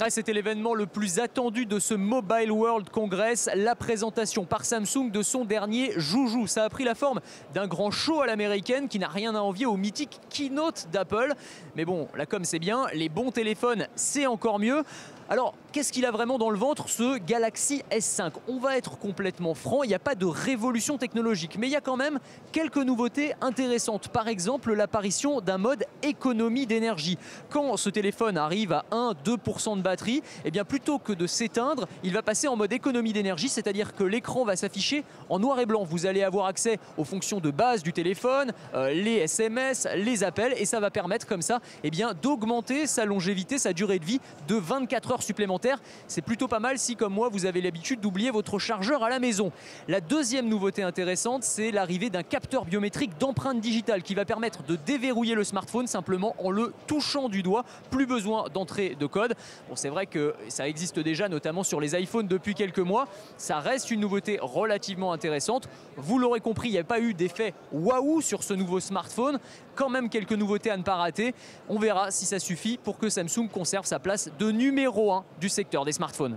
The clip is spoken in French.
Ah, c'était l'événement le plus attendu de ce Mobile World Congress, la présentation par Samsung de son dernier joujou. Ça a pris la forme d'un grand show à l'américaine qui n'a rien à envier au mythique keynote d'Apple. Mais bon, la com c'est bien, les bons téléphones c'est encore mieux. Alors, qu'est-ce qu'il a vraiment dans le ventre, ce Galaxy S5? On va être complètement franc, il n'y a pas de révolution technologique, mais il y a quand même quelques nouveautés intéressantes. Par exemple, l'apparition d'un mode économie d'énergie. Quand ce téléphone arrive à 1-2% de batterie, eh bien plutôt que de s'éteindre, il va passer en mode économie d'énergie, c'est-à-dire que l'écran va s'afficher en noir et blanc. Vous allez avoir accès aux fonctions de base du téléphone, les SMS, les appels, et ça va permettre comme ça eh bien, d'augmenter sa longévité, sa durée de vie de 24 heures supplémentaires. C'est plutôt pas mal si, comme moi, vous avez l'habitude d'oublier votre chargeur à la maison. La deuxième nouveauté intéressante, c'est l'arrivée d'un capteur biométrique d'empreinte digitale qui va permettre de déverrouiller le smartphone simplement en le touchant du doigt. Plus besoin d'entrée de code. Bon, c'est vrai que ça existe déjà, notamment sur les iPhones depuis quelques mois. Ça reste une nouveauté relativement intéressante. Vous l'aurez compris, il n'y a pas eu d'effet waouh sur ce nouveau smartphone. Quand même quelques nouveautés à ne pas rater. On verra si ça suffit pour que Samsung conserve sa place de numéro 1 du secteur des smartphones.